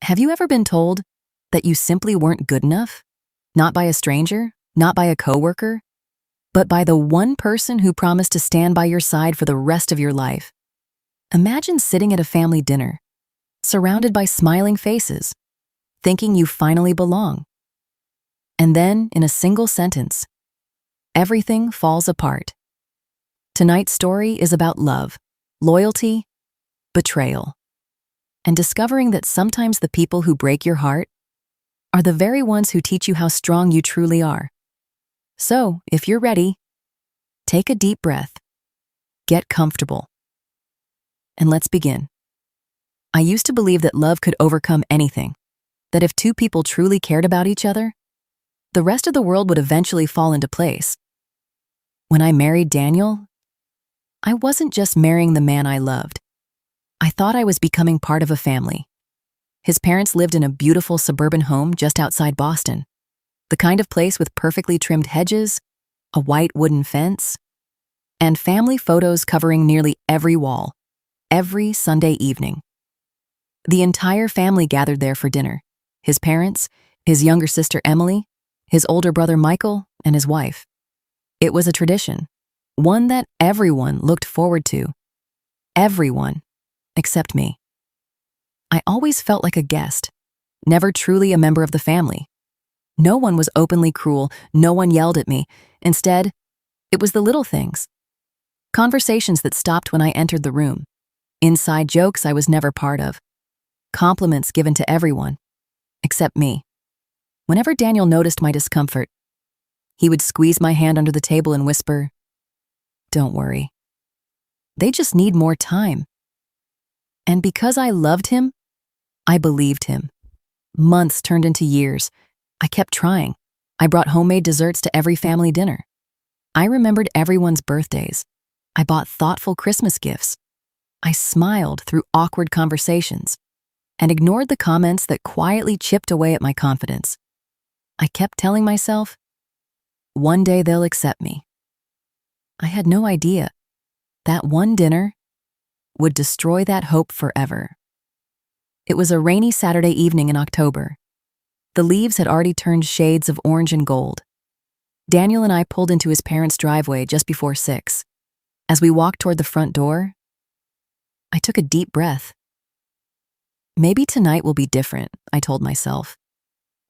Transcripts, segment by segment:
Have you ever been told that you simply weren't good enough? Not by a stranger, not by a coworker, but by the one person who promised to stand by your side for the rest of your life. Imagine sitting at a family dinner, surrounded by smiling faces, thinking you finally belong. And then, in a single sentence, everything falls apart. Tonight's story is about love, loyalty, betrayal, and discovering that sometimes the people who break your heart are the very ones who teach you how strong you truly are. So, if you're ready, take a deep breath, get comfortable, and let's begin. I used to believe that love could overcome anything, that if two people truly cared about each other, the rest of the world would eventually fall into place. When I married Daniel, I wasn't just marrying the man I loved. I thought I was becoming part of a family. His parents lived in a beautiful suburban home just outside Boston, the kind of place with perfectly trimmed hedges, a white wooden fence, and family photos covering nearly every wall, every Sunday evening. The entire family gathered there for dinner: his parents, his younger sister Emily, his older brother Michael, and his wife. It was a tradition, one that everyone looked forward to. Everyone, except me. I always felt like a guest, never truly a member of the family. No one was openly cruel, no one yelled at me. Instead, it was the little things. Conversations that stopped when I entered the room. Inside jokes I was never part of. Compliments given to everyone, except me. Whenever Daniel noticed my discomfort, he would squeeze my hand under the table and whisper, "Don't worry. They just need more time." And because I loved him, I believed him. Months turned into years. I kept trying. I brought homemade desserts to every family dinner. I remembered everyone's birthdays. I bought thoughtful Christmas gifts. I smiled through awkward conversations and ignored the comments that quietly chipped away at my confidence. I kept telling myself, one day they'll accept me. I had no idea that one dinner would destroy that hope forever. It was a rainy Saturday evening in October. The leaves had already turned shades of orange and gold. Daniel and I pulled into his parents' driveway just before 6. As we walked toward the front door, I took a deep breath. Maybe tonight will be different, I told myself.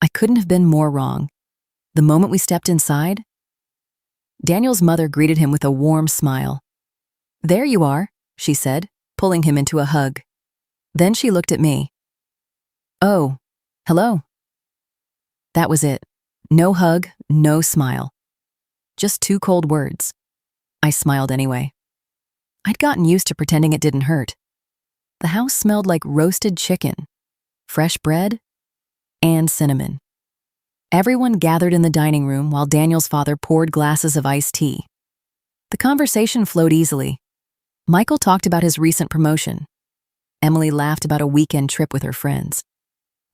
I couldn't have been more wrong. The moment we stepped inside, Daniel's mother greeted him with a warm smile. "There you are," she said, pulling him into a hug. Then she looked at me. "Oh, hello." That was it. No hug, no smile. Just 2 cold words. I smiled anyway. I'd gotten used to pretending it didn't hurt. The house smelled like roasted chicken, fresh bread, and cinnamon. Everyone gathered in the dining room while Daniel's father poured glasses of iced tea. The conversation flowed easily. Michael talked about his recent promotion. Emily laughed about a weekend trip with her friends.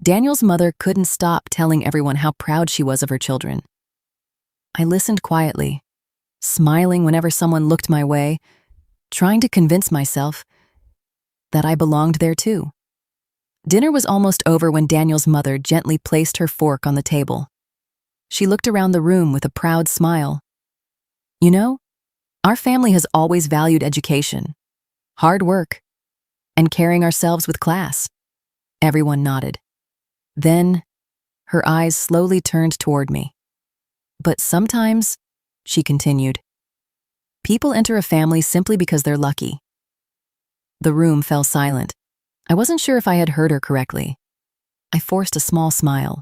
Daniel's mother couldn't stop telling everyone how proud she was of her children. I listened quietly, smiling whenever someone looked my way, trying to convince myself that I belonged there too. Dinner was almost over when Daniel's mother gently placed her fork on the table. She looked around the room with a proud smile. "You know, our family has always valued education, hard work, and carrying ourselves with class." Everyone nodded. Then, her eyes slowly turned toward me. "But sometimes," she continued, "people enter a family simply because they're lucky." The room fell silent. I wasn't sure if I had heard her correctly. I forced a small smile.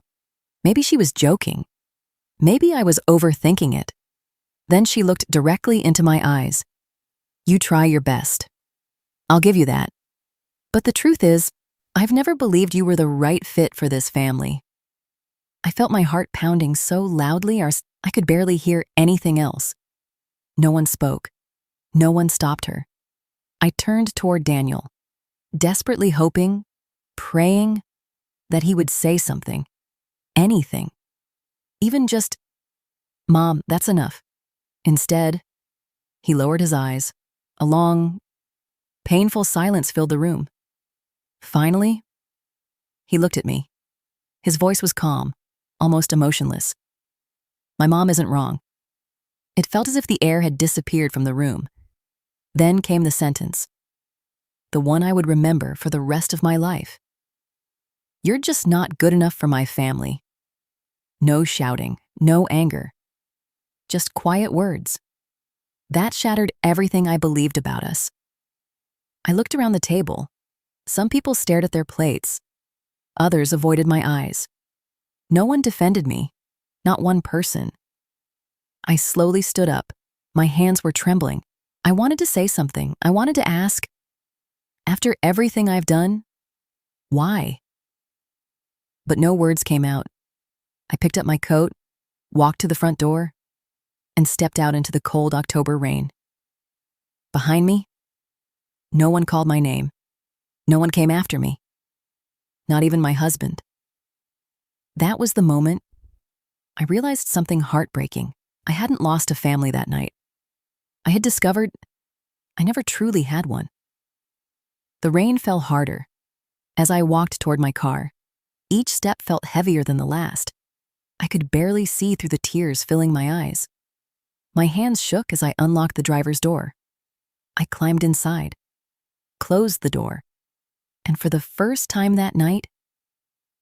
Maybe she was joking. Maybe I was overthinking it. Then she looked directly into my eyes. "You try your best. I'll give you that. But the truth is, I've never believed you were the right fit for this family." I felt my heart pounding so loudly I could barely hear anything else. No one spoke. No one stopped her. I turned toward Daniel, desperately hoping, praying, that he would say something, anything. Even just, "Mom, that's enough." Instead, he lowered his eyes. A long, painful silence filled the room. Finally, He looked at me. His voice was calm, almost emotionless. My mom isn't wrong. It felt as if the air had disappeared from the room. Then came the sentence, the one I would remember for the rest of my life. You're just not good enough for my family. No shouting, no anger. Just quiet words. That shattered everything I believed about us. I looked around the table. Some people stared at their plates. Others avoided my eyes. No one defended me, not one person. I slowly stood up. My hands were trembling. I wanted to say something. I wanted to ask, after everything I've done, why? But no words came out. I picked up my coat, walked to the front door, and stepped out into the cold October rain. Behind me, no one called my name. No one came after me. Not even my husband. That was the moment I realized something heartbreaking. I hadn't lost a family that night. I had discovered I never truly had one. The rain fell harder. As I walked toward my car, each step felt heavier than the last. I could barely see through the tears filling my eyes. My hands shook as I unlocked the driver's door. I climbed inside, closed the door, and for the first time that night,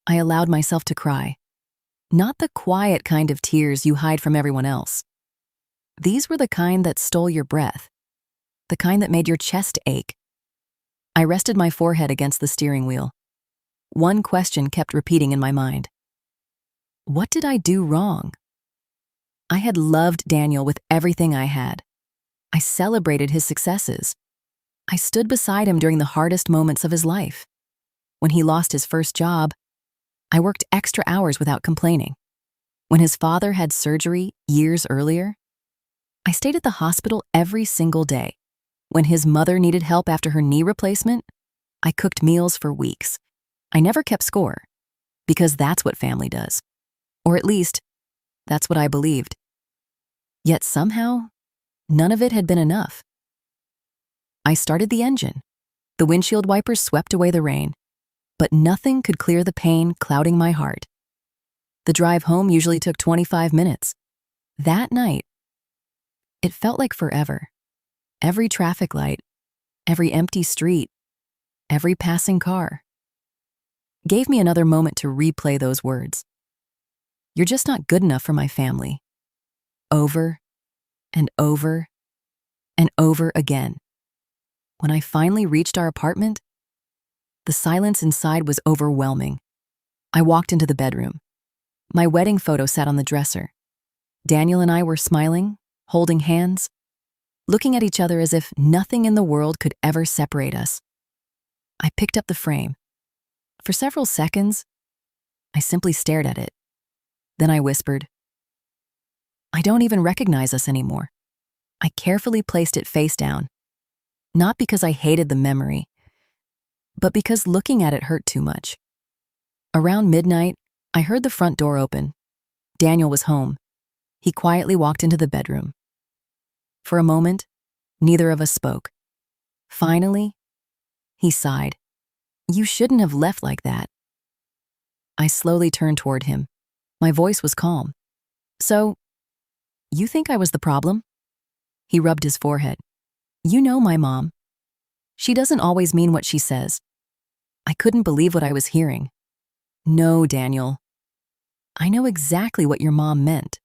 I allowed myself to cry. Not the quiet kind of tears you hide from everyone else. These were the kind that stole your breath, the kind that made your chest ache. I rested my forehead against the steering wheel. One question kept repeating in my mind. What did I do wrong? I had loved Daniel with everything I had. I celebrated his successes. I stood beside him during the hardest moments of his life. When he lost his first job, I worked extra hours without complaining. When his father had surgery years earlier, I stayed at the hospital every single day. When his mother needed help after her knee replacement, I cooked meals for weeks. I never kept score, because that's what family does. Or at least, that's what I believed. Yet somehow, none of it had been enough. I started the engine. The windshield wipers swept away the rain, but nothing could clear the pain clouding my heart. The drive home usually took 25 minutes. That night, it felt like forever. Every traffic light, every empty street, every passing car gave me another moment to replay those words. You're just not good enough for my family. Over and over and over again. When I finally reached our apartment, the silence inside was overwhelming. I walked into the bedroom. My wedding photo sat on the dresser. Daniel and I were smiling, holding hands, looking at each other as if nothing in the world could ever separate us. I picked up the frame. For several seconds, I simply stared at it. Then I whispered, I don't even recognize us anymore. I carefully placed it face down, not because I hated the memory, but because looking at it hurt too much. Around midnight, I heard the front door open. Daniel was home. He quietly walked into the bedroom. For a moment, neither of us spoke. Finally, he sighed. You shouldn't have left like that. I slowly turned toward him. My voice was calm. So, you think I was the problem? He rubbed his forehead. You know my mom. She doesn't always mean what she says. I couldn't believe what I was hearing. No, Daniel. I know exactly what your mom meant.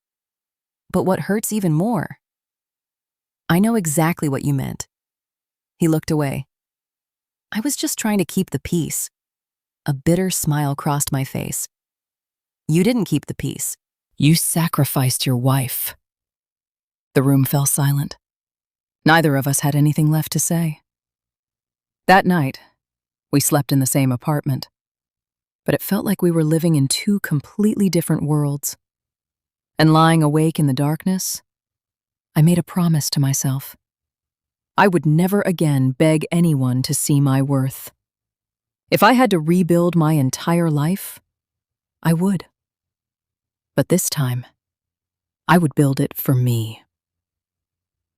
But what hurts even more, I know exactly what you meant. He looked away. I was just trying to keep the peace. A bitter smile crossed my face. You didn't keep the peace. You sacrificed your wife. The room fell silent. Neither of us had anything left to say. That night, we slept in the same apartment, but it felt like we were living in two completely different worlds. And lying awake in the darkness, I made a promise to myself. I would never again beg anyone to see my worth. If I had to rebuild my entire life, I would. But this time, I would build it for me.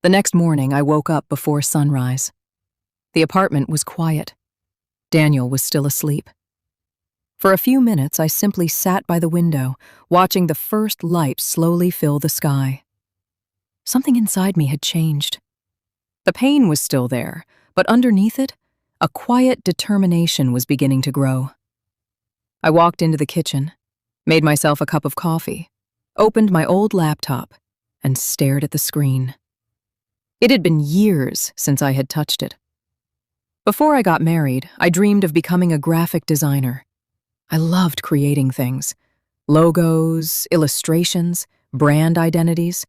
The next morning, I woke up before sunrise. The apartment was quiet. Daniel was still asleep. For a few minutes, I simply sat by the window, watching the first light slowly fill the sky. Something inside me had changed. The pain was still there, but underneath it, a quiet determination was beginning to grow. I walked into the kitchen, made myself a cup of coffee, opened my old laptop, and stared at the screen. It had been years since I had touched it. Before I got married, I dreamed of becoming a graphic designer. I loved creating things: logos, illustrations, brand identities.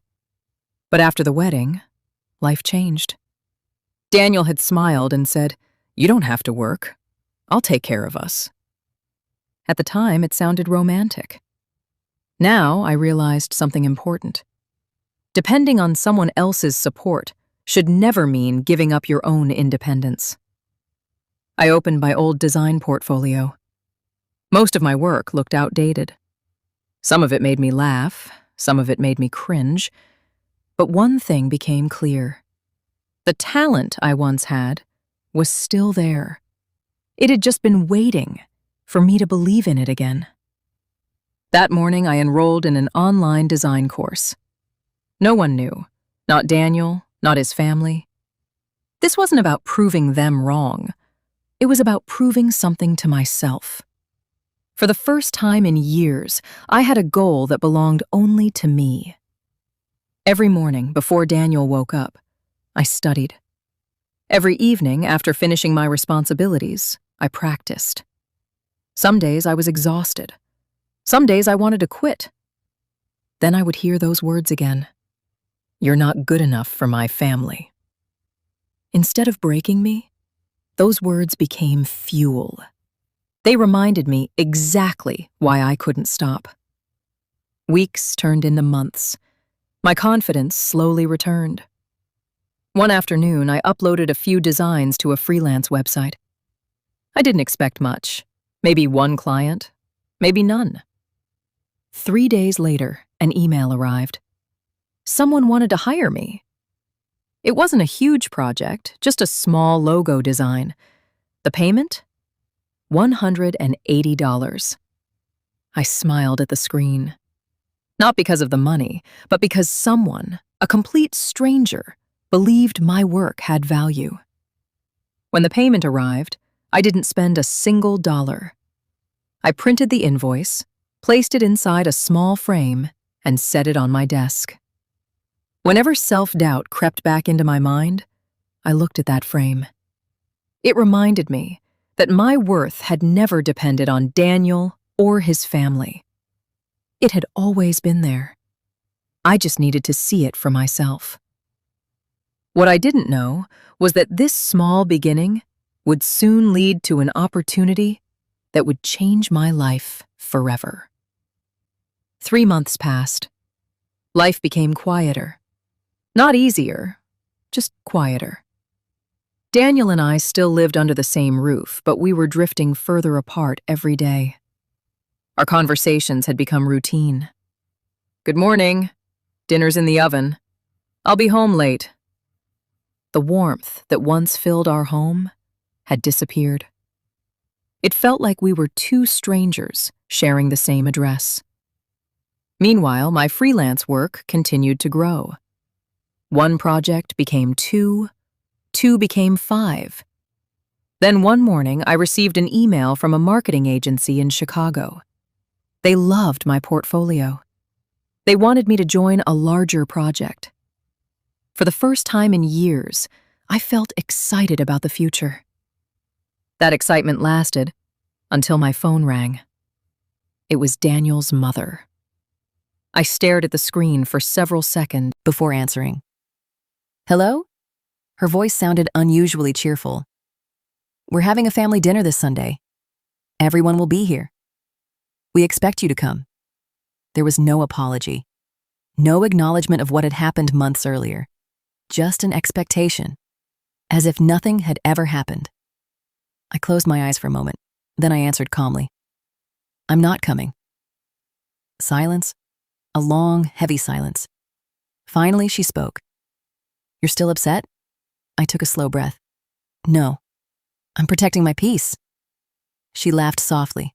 But after the wedding, life changed. Daniel had smiled and said, "You don't have to work. I'll take care of us." At the time, it sounded romantic. Now I realized something important. Depending on someone else's support should never mean giving up your own independence. I opened my old design portfolio. Most of my work looked outdated. Some of it made me laugh, some of it made me cringe, but one thing became clear. The talent I once had was still there. It had just been waiting for me to believe in it again. That morning, I enrolled in an online design course. No one knew, not Daniel, not his family. This wasn't about proving them wrong. It was about proving something to myself. For the first time in years, I had a goal that belonged only to me. Every morning before Daniel woke up, I studied. Every evening after finishing my responsibilities, I practiced. Some days I was exhausted. Some days I wanted to quit. Then I would hear those words again. "You're not good enough for my family." Instead of breaking me, those words became fuel. They reminded me exactly why I couldn't stop. Weeks turned into months. My confidence slowly returned. One afternoon, I uploaded a few designs to a freelance website. I didn't expect much. Maybe one client, maybe none. 3 days later, an email arrived. Someone wanted to hire me. It wasn't a huge project, just a small logo design. The payment? $180. I smiled at the screen. Not because of the money, but because someone, a complete stranger, believed my work had value. When the payment arrived, I didn't spend a single dollar. I printed the invoice, placed it inside a small frame, and set it on my desk. Whenever self-doubt crept back into my mind, I looked at that frame. It reminded me that my worth had never depended on Daniel or his family. It had always been there. I just needed to see it for myself. What I didn't know was that this small beginning would soon lead to an opportunity that would change my life forever. 3 months passed. Life became quieter. Not easier, just quieter. Daniel and I still lived under the same roof, but we were drifting further apart every day. Our conversations had become routine. "Good morning. Dinner's in the oven. I'll be home late." The warmth that once filled our home had disappeared. It felt like we were two strangers sharing the same address. Meanwhile, my freelance work continued to grow. One project became two became 5. Then one morning, I received an email from a marketing agency in Chicago. They loved my portfolio. They wanted me to join a larger project. For the first time in years, I felt excited about the future. That excitement lasted until my phone rang. It was Daniel's mother. I stared at the screen for several seconds before answering. "Hello?" Her voice sounded unusually cheerful. "We're having a family dinner this Sunday. Everyone will be here. We expect you to come." There was no apology, no acknowledgement of what had happened months earlier, just an expectation, as if nothing had ever happened. I closed my eyes for a moment, then I answered calmly, "I'm not coming." Silence, a long, heavy silence. Finally, she spoke. "You're still upset?" I took a slow breath. "No, I'm protecting my peace." She laughed softly.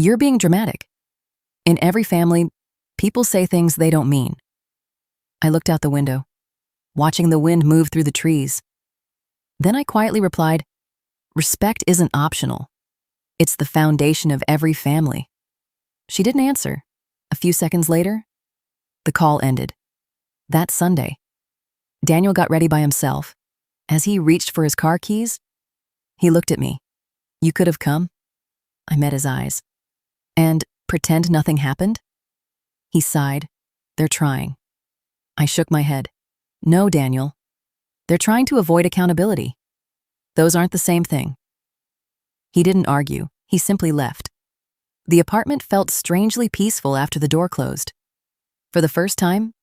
You're being dramatic. In every family, people say things they don't mean. I looked out the window, watching the wind move through the trees. Then I quietly replied, respect isn't optional. It's the foundation of every family. She didn't answer. A few seconds later, the call ended. That Sunday, Daniel got ready by himself. As he reached for his car keys, he looked at me. You could have come? I met his eyes. And pretend nothing happened? He sighed. They're trying. I shook my head. No, Daniel. They're trying to avoid accountability. Those aren't the same thing. He didn't argue. He simply left. The apartment felt strangely peaceful after the door closed. For the first time,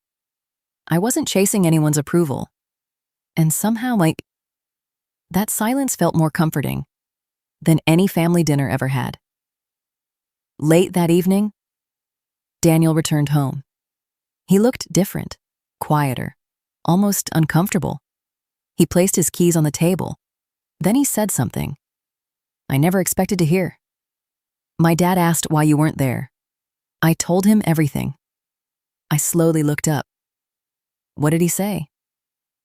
I wasn't chasing anyone's approval. And somehow, that silence felt more comforting than any family dinner ever had. Late that evening, Daniel returned home. He looked different, quieter, almost uncomfortable. He placed his keys on the table. Then he said something I never expected to hear. My dad asked why you weren't there. I told him everything. I slowly looked up. What did he say?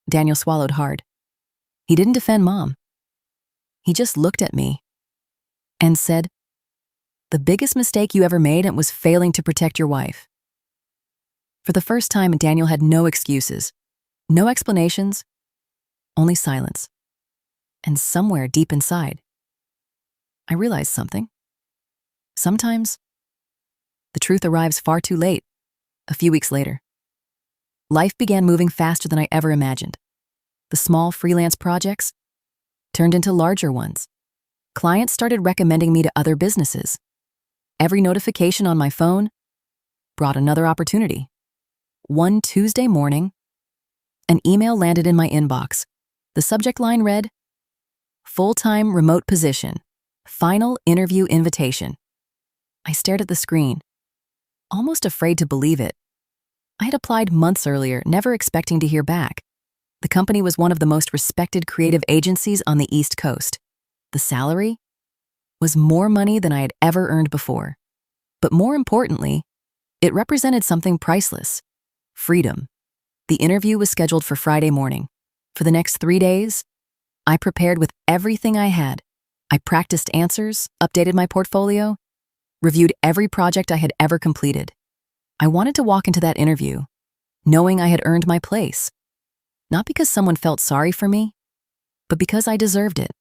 Daniel swallowed hard. He didn't defend Mom. He just looked at me and said, the biggest mistake you ever made was failing to protect your wife. For the first time, Daniel had no excuses, no explanations, only silence. And somewhere deep inside, I realized something. Sometimes, the truth arrives far too late. A few weeks later, life began moving faster than I ever imagined. The small freelance projects turned into larger ones. Clients started recommending me to other businesses. Every notification on my phone brought another opportunity. One Tuesday morning, an email landed in my inbox. The subject line read, full-time remote position, final interview invitation. I stared at the screen, almost afraid to believe it. I had applied months earlier, never expecting to hear back. The company was one of the most respected creative agencies on the East Coast. The salary was more money than I had ever earned before. But more importantly, it represented something priceless: freedom. The interview was scheduled for Friday morning. For the next 3 days, I prepared with everything I had. I practiced answers, updated my portfolio, reviewed every project I had ever completed. I wanted to walk into that interview knowing I had earned my place, not because someone felt sorry for me, but because I deserved it.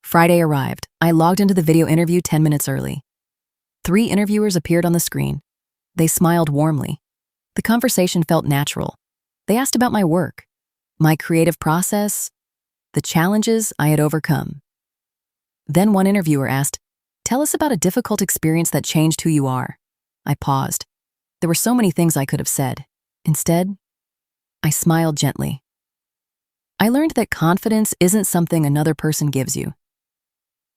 Friday arrived. I logged into the video interview 10 minutes early. 3 interviewers appeared on the screen. They smiled warmly. The conversation felt natural. They asked about my work, my creative process, the challenges I had overcome. Then one interviewer asked, "Tell us about a difficult experience that changed who you are." I paused. There were so many things I could have said. Instead, I smiled gently. I learned that confidence isn't something another person gives you.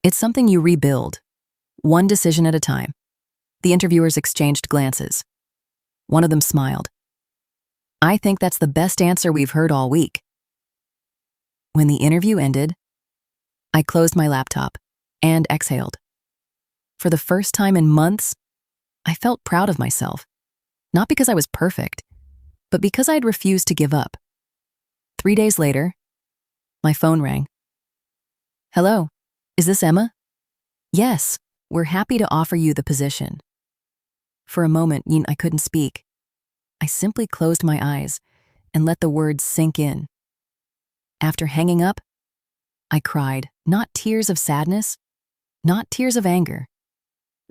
It's something you rebuild, one decision at a time. The interviewers exchanged glances. One of them smiled. "I think that's the best answer we've heard all week." When the interview ended, I closed my laptop and exhaled. For the first time in months, I felt proud of myself. Not because I was perfect, but because I had refused to give up. 3 days later, my phone rang. "Hello, is this Emma?" "Yes, we're happy to offer you the position." For a moment, I couldn't speak. I simply closed my eyes and let the words sink in. After hanging up, I cried, not tears of sadness, not tears of anger.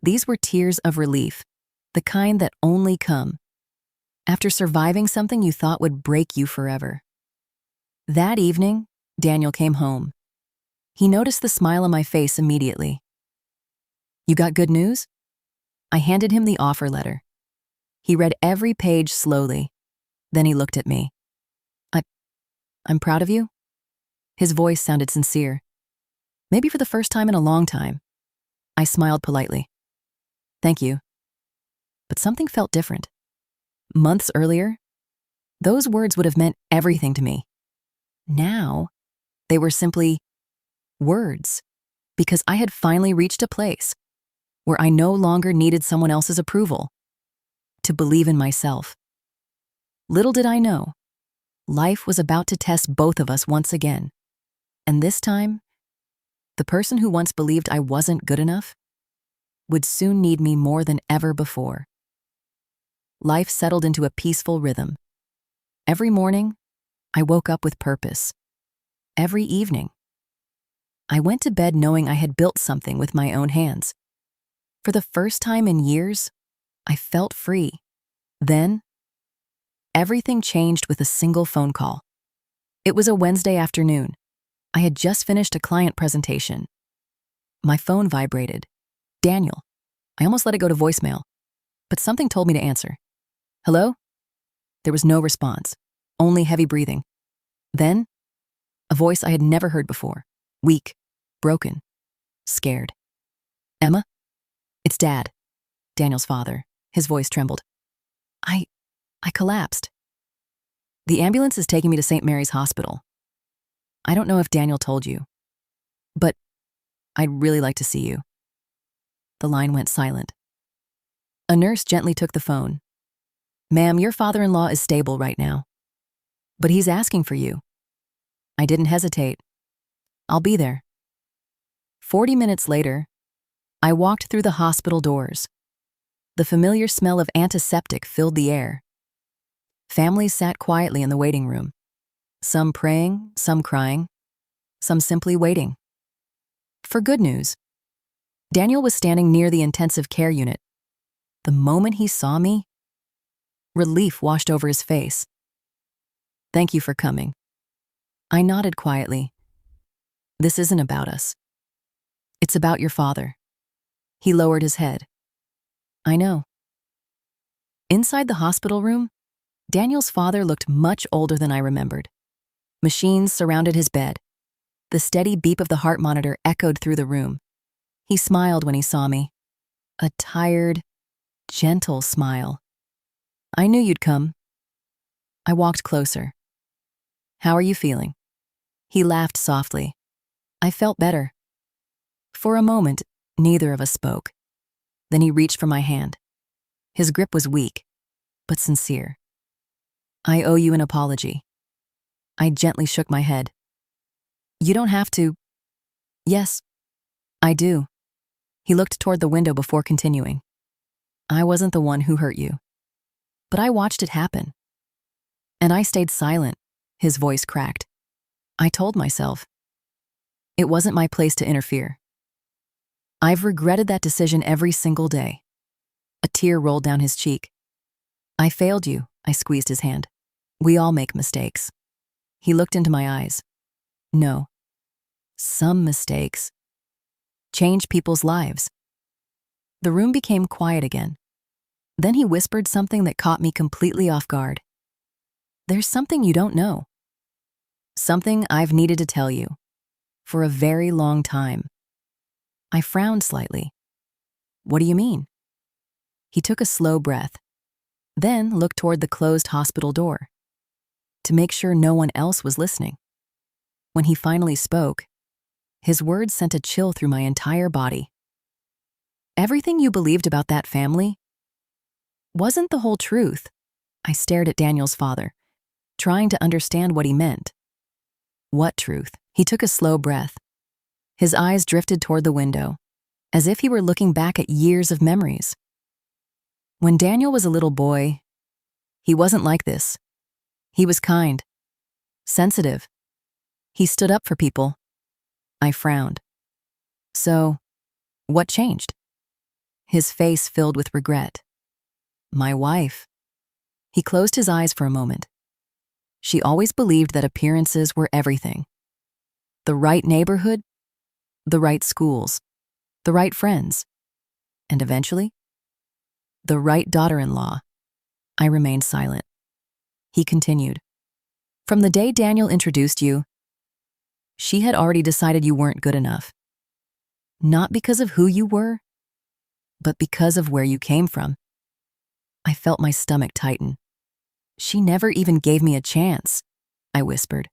These were tears of relief, the kind that only come after surviving something you thought would break you forever. That evening, Daniel came home. He noticed the smile on my face immediately. "You got good news?" I handed him the offer letter. He read every page slowly. Then he looked at me. I'm proud of you?" His voice sounded sincere. Maybe for the first time in a long time. I smiled politely. "Thank you." But something felt different. Months earlier, those words would have meant everything to me. Now, they were simply words, because I had finally reached a place where I no longer needed someone else's approval, to believe in myself. Little did I know, life was about to test both of us once again. And this time, the person who once believed I wasn't good enough would soon need me more than ever before. Life settled into a peaceful rhythm. Every morning, I woke up with purpose. Every evening, I went to bed knowing I had built something with my own hands. For the first time in years, I felt free. Then, everything changed with a single phone call. It was a Wednesday afternoon. I had just finished a client presentation. My phone vibrated. Daniel. I almost let it go to voicemail, but something told me to answer. Hello? There was no response, only heavy breathing. Then, a voice I had never heard before. Weak, broken, scared. Emma? It's Dad. Daniel's father. His voice trembled. I collapsed. The ambulance is taking me to St. Mary's Hospital. I don't know if Daniel told you, but I'd really like to see you. The line went silent. A nurse gently took the phone. Ma'am, your father-in-law is stable right now, but he's asking for you. I didn't hesitate. I'll be there. 40 minutes later, I walked through the hospital doors. The familiar smell of antiseptic filled the air. Families sat quietly in the waiting room, some praying, some crying, some simply waiting. For good news, Daniel was standing near the intensive care unit. The moment he saw me, relief washed over his face. Thank you for coming. I nodded quietly. This isn't about us. It's about your father. He lowered his head. I know. Inside the hospital room, Daniel's father looked much older than I remembered. Machines surrounded his bed. The steady beep of the heart monitor echoed through the room. He smiled when he saw me. A tired, gentle smile. I knew you'd come. I walked closer. How are you feeling? He laughed softly. I felt better. For a moment, neither of us spoke. Then he reached for my hand. His grip was weak, but sincere. I owe you an apology. I gently shook my head. You don't have to. Yes, I do. He looked toward the window before continuing. I wasn't the one who hurt you, but I watched it happen. And I stayed silent. His voice cracked. I told myself, it wasn't my place to interfere. I've regretted that decision every single day. A tear rolled down his cheek. I failed you. I squeezed his hand. We all make mistakes. He looked into my eyes. No. Some mistakes change people's lives. The room became quiet again. Then he whispered something that caught me completely off guard. There's something you don't know. Something I've needed to tell you for a very long time. I frowned slightly. What do you mean? He took a slow breath, then looked toward the closed hospital door to make sure no one else was listening. When he finally spoke, his words sent a chill through my entire body. Everything you believed about that family wasn't the whole truth. I stared at Daniel's father, trying to understand what he meant. What truth? He took a slow breath. His eyes drifted toward the window, as if he were looking back at years of memories. When Daniel was a little boy, he wasn't like this. He was kind, sensitive. He stood up for people. I frowned. So, what changed? His face filled with regret. My wife. He closed his eyes for a moment. She always believed that appearances were everything. The right neighborhood, the right schools, the right friends, and eventually, the right daughter-in-law. I remained silent. He continued. From the day Daniel introduced you, she had already decided you weren't good enough. Not because of who you were, but because of where you came from. I felt my stomach tighten. She never even gave me a chance, I whispered.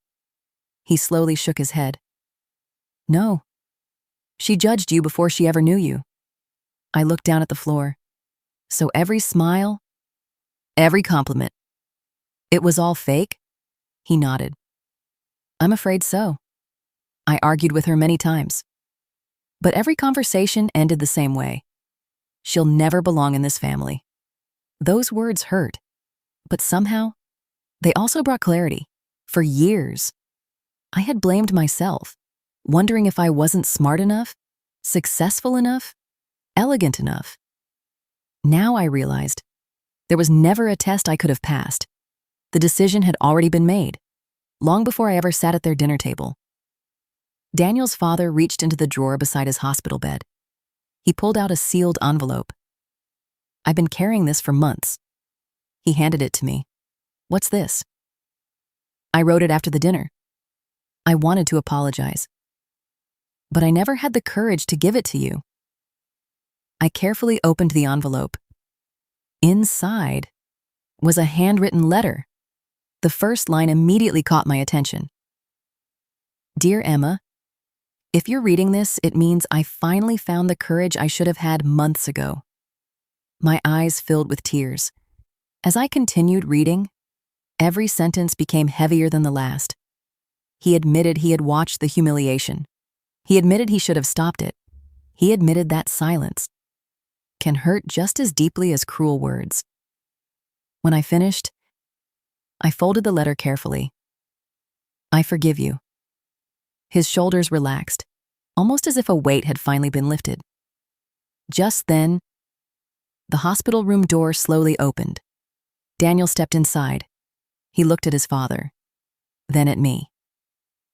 He slowly shook his head. No. She judged you before she ever knew you. I looked down at the floor. So every smile, every compliment, it was all fake? He nodded. I'm afraid so. I argued with her many times. But every conversation ended the same way. She'll never belong in this family. Those words hurt, but somehow, they also brought clarity. For years, I had blamed myself, wondering if I wasn't smart enough, successful enough, elegant enough. Now I realized there was never a test I could have passed. The decision had already been made, long before I ever sat at their dinner table. Daniel's father reached into the drawer beside his hospital bed. He pulled out a sealed envelope. I've been carrying this for months. He handed it to me. What's this? I wrote it after the dinner. I wanted to apologize, but I never had the courage to give it to you. I carefully opened the envelope. Inside was a handwritten letter. The first line immediately caught my attention. Dear Emma, if you're reading this, it means I finally found the courage I should have had months ago. My eyes filled with tears. As I continued reading, every sentence became heavier than the last. He admitted he had watched the humiliation. He admitted he should have stopped it. He admitted that silence can hurt just as deeply as cruel words. When I finished, I folded the letter carefully. I forgive you. His shoulders relaxed, almost as if a weight had finally been lifted. Just then, the hospital room door slowly opened. Daniel stepped inside. He looked at his father, then at me.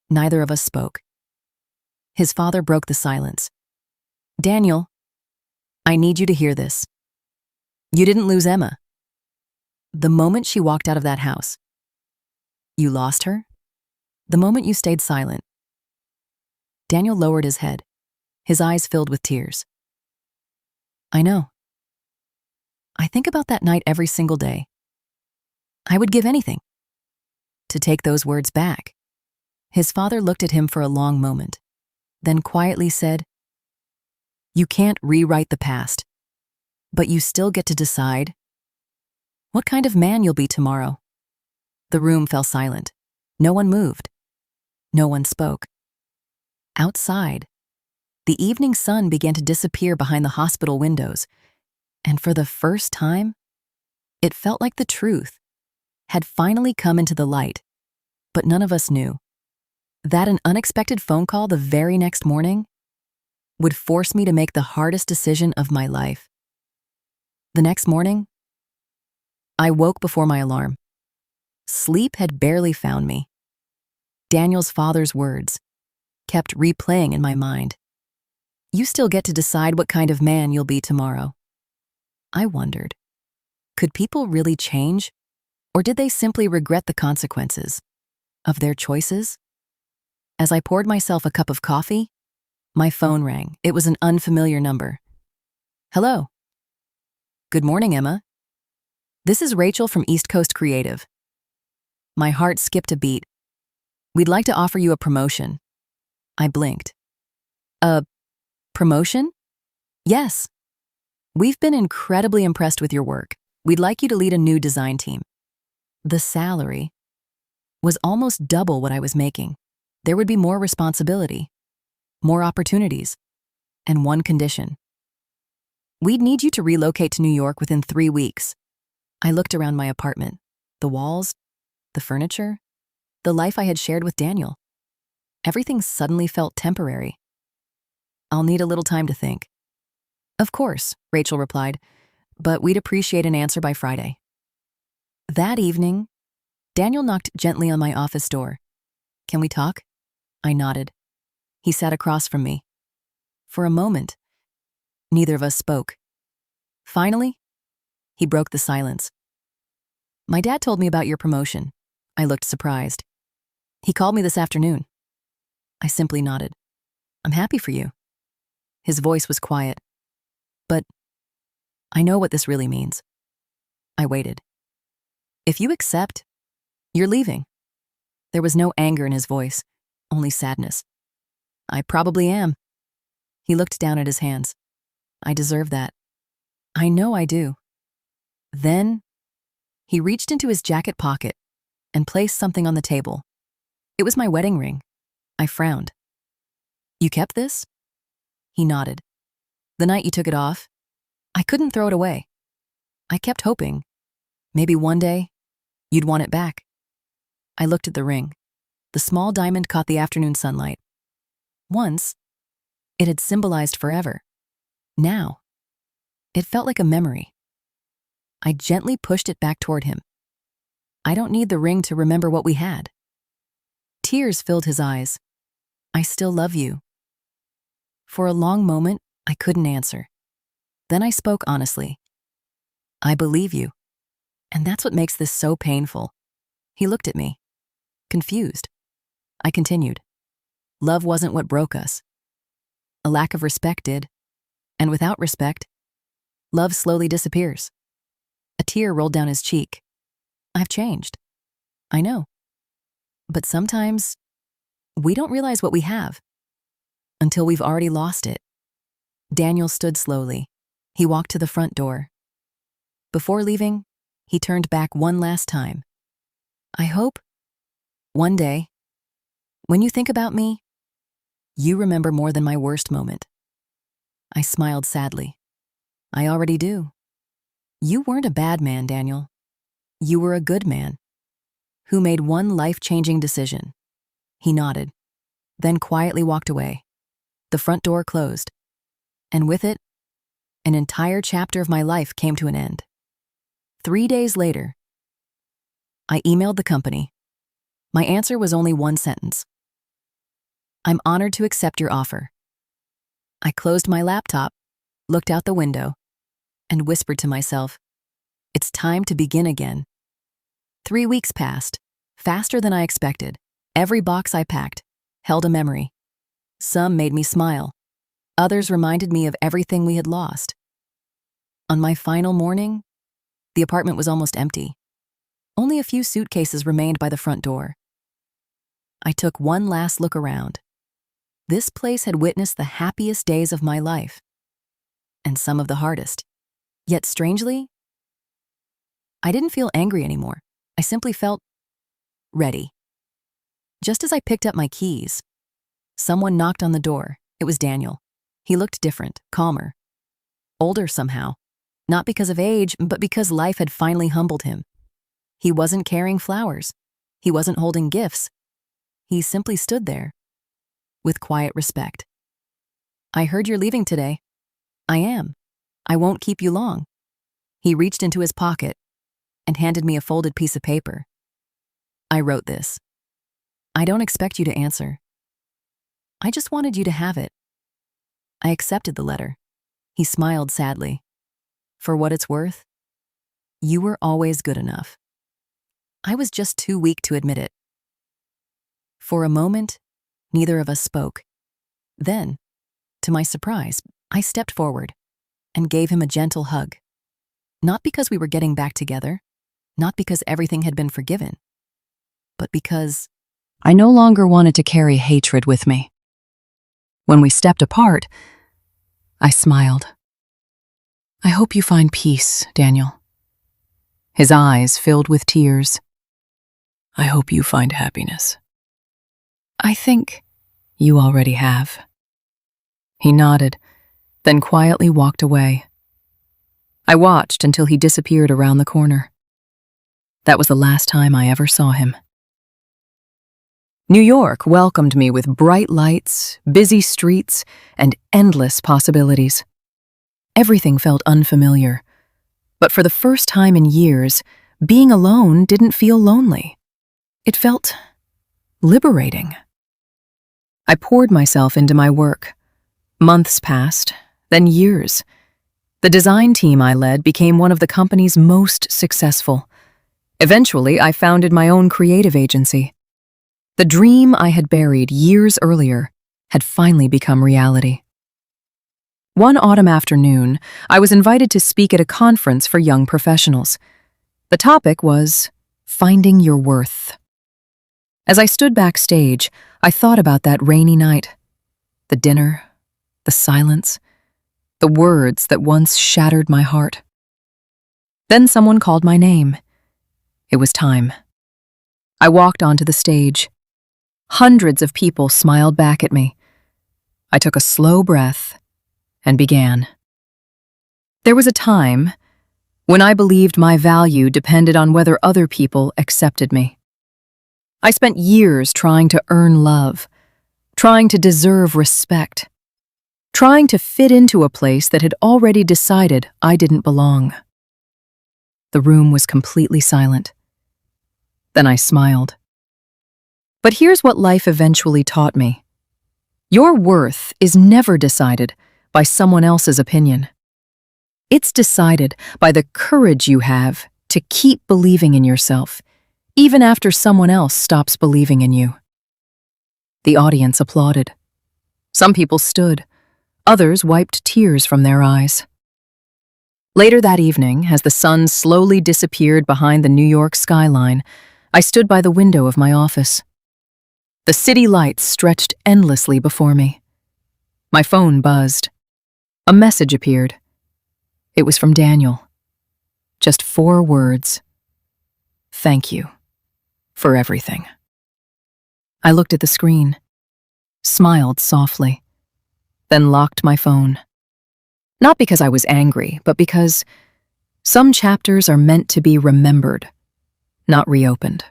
Neither of us spoke. His father broke the silence. Daniel, I need you to hear this. You didn't lose Emma. The moment she walked out of that house. You lost her? The moment you stayed silent. Daniel lowered his head, his eyes filled with tears. I know. I think about that night every single day. I would give anything to take those words back. His father looked at him for a long moment, then quietly said, You can't rewrite the past, but you still get to decide what kind of man you'll be tomorrow. The room fell silent. No one moved. No one spoke. Outside, the evening sun began to disappear behind the hospital windows, and for the first time, it felt like the truth had finally come into the light, but none of us knew that an unexpected phone call the very next morning would force me to make the hardest decision of my life. The next morning, I woke before my alarm. Sleep had barely found me. Daniel's father's words kept replaying in my mind. You still get to decide what kind of man you'll be tomorrow. I wondered, could people really change, or did they simply regret the consequences of their choices? As I poured myself a cup of coffee, my phone rang. It was an unfamiliar number. Hello. Good morning, Emma. This is Rachel from East Coast Creative. My heart skipped a beat. We'd like to offer you a promotion. I blinked. A promotion? Yes. We've been incredibly impressed with your work. We'd like you to lead a new design team. The salary was almost double what I was making. There would be more responsibility, more opportunities, and one condition. We'd need you to relocate to New York within 3 weeks. I looked around my apartment, the walls, the furniture, the life I had shared with Daniel. Everything suddenly felt temporary. I'll need a little time to think. Of course, Rachel replied, but we'd appreciate an answer by Friday. That evening, Daniel knocked gently on my office door. Can we talk? I nodded. He sat across from me. For a moment, neither of us spoke. Finally, he broke the silence. My dad told me about your promotion. I looked surprised. He called me this afternoon. I simply nodded. I'm happy for you. His voice was quiet. But I know what this really means. I waited. If you accept, you're leaving. There was no anger in his voice, only sadness. I probably am. He looked down at his hands. I deserve that. I know I do. Then, he reached into his jacket pocket and placed something on the table. It was my wedding ring. I frowned. You kept this? He nodded. The night you took it off, I couldn't throw it away. I kept hoping, maybe one day, you'd want it back. I looked at the ring. The small diamond caught the afternoon sunlight. Once, it had symbolized forever. Now, it felt like a memory. I gently pushed it back toward him. I don't need the ring to remember what we had. Tears filled his eyes. I still love you. For a long moment, I couldn't answer. Then I spoke honestly. I believe you. And that's what makes this so painful. He looked at me, confused. I continued. Love wasn't what broke us. A lack of respect did. And without respect, love slowly disappears. A tear rolled down his cheek. I've changed. I know. But sometimes, we don't realize what we have until we've already lost it. Daniel stood slowly. He walked to the front door. Before leaving, he turned back one last time. I hope, one day, when you think about me, you remember more than my worst moment. I smiled sadly. I already do. You weren't a bad man, Daniel. You were a good man who made one life-changing decision. He nodded, then quietly walked away. The front door closed, and with it, an entire chapter of my life came to an end. 3 days later, I emailed the company. My answer was only one sentence. I'm honored to accept your offer. I closed my laptop, looked out the window, and whispered to myself, it's time to begin again. 3 weeks passed, faster than I expected. Every box I packed held a memory. Some made me smile. Others reminded me of everything we had lost. On my final morning, the apartment was almost empty. Only a few suitcases remained by the front door. I took one last look around. This place had witnessed the happiest days of my life, and some of the hardest. Yet strangely, I didn't feel angry anymore. I simply felt ready. Just as I picked up my keys, someone knocked on the door. It was Daniel. He looked different, calmer, older somehow, not because of age, but because life had finally humbled him. He wasn't carrying flowers. He wasn't holding gifts. He simply stood there, with quiet respect. I heard you're leaving today. I am. I won't keep you long. He reached into his pocket and handed me a folded piece of paper. I wrote this. I don't expect you to answer. I just wanted you to have it. I accepted the letter. He smiled sadly. For what it's worth, you were always good enough. I was just too weak to admit it. For a moment, neither of us spoke. Then, to my surprise, I stepped forward and gave him a gentle hug. Not because we were getting back together, not because everything had been forgiven, but because I no longer wanted to carry hatred with me. When we stepped apart, I smiled. I hope you find peace, Daniel. His eyes filled with tears. I hope you find happiness. I think you already have. He nodded, then quietly walked away. I watched until he disappeared around the corner. That was the last time I ever saw him. New York welcomed me with bright lights, busy streets, and endless possibilities. Everything felt unfamiliar, but for the first time in years, being alone didn't feel lonely. It felt liberating. I poured myself into my work. Months passed, then years. The design team I led became one of the company's most successful. Eventually, I founded my own creative agency. The dream I had buried years earlier had finally become reality. One autumn afternoon, I was invited to speak at a conference for young professionals. The topic was finding your worth. As I stood backstage, I thought about that rainy night. The dinner, the silence, the words that once shattered my heart. Then someone called my name. It was time. I walked onto the stage. Hundreds of people smiled back at me. I took a slow breath and began. There was a time when I believed my value depended on whether other people accepted me. I spent years trying to earn love, trying to deserve respect, trying to fit into a place that had already decided I didn't belong. The room was completely silent. Then I smiled. But here's what life eventually taught me. Your worth is never decided by someone else's opinion. It's decided by the courage you have to keep believing in yourself, even after someone else stops believing in you. The audience applauded. Some people stood. Others wiped tears from their eyes. Later that evening, as the sun slowly disappeared behind the New York skyline, I stood by the window of my office. The city lights stretched endlessly before me. My phone buzzed. A message appeared. It was from Daniel. Just 4 words. Thank you for everything. I looked at the screen, smiled softly, then locked my phone. Not because I was angry, but because some chapters are meant to be remembered, not reopened.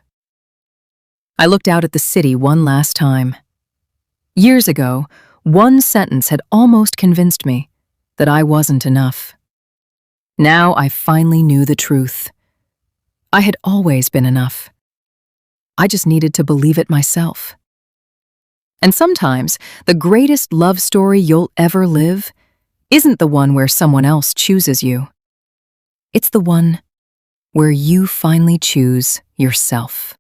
I looked out at the city one last time. Years ago, one sentence had almost convinced me that I wasn't enough. Now I finally knew the truth. I had always been enough. I just needed to believe it myself. And sometimes, the greatest love story you'll ever live isn't the one where someone else chooses you. It's the one where you finally choose yourself.